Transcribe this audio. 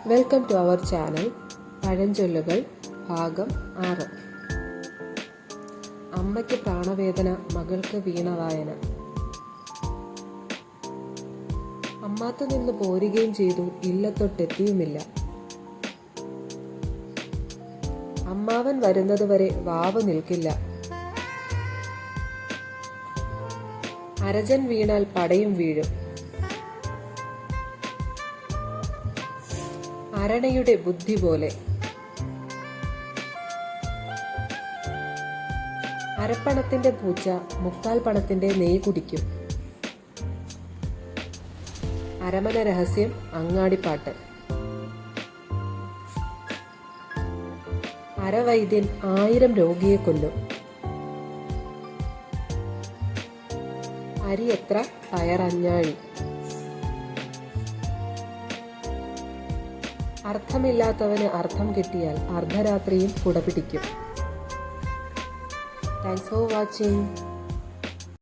Welcome to our channel പഴഞ്ചൊല്ലുകൾ ഭാഗം 6. അമ്മയ്ക്ക് പ്രാണവേദന, മകൾക്ക് വീണവായന. അമ്മാത്തു നിന്ന് പോരുകയും ചെയ്തു, ഇല്ലത്തൊട്ടെത്തിയുമില്ല. അമ്മാവൻ വരുന്നതുവരെ വാവ് നിൽക്കില്ല. അരജൻ വീണാൽ പടയും വീഴും. അരണയുടെ ബുദ്ധി പോലെ. അരപ്പണത്തിന്റെ പൂച്ച മുക്കാൽ പണത്തിന്റെ നെയ് കുടിക്കും. അരമന രഹസ്യം അങ്ങാടിപ്പാട്ട്. അരവൈദ്യൻ 1000 രോഗിയെ കൊല്ലും. അരി എത്ര, പയറഞ്ഞാഴി. അർത്ഥമില്ലാത്തവന് അർത്ഥം കിട്ടിയാൽ അർദ്ധരാത്രിയും കുടപിടിക്കും. Thanks for watching.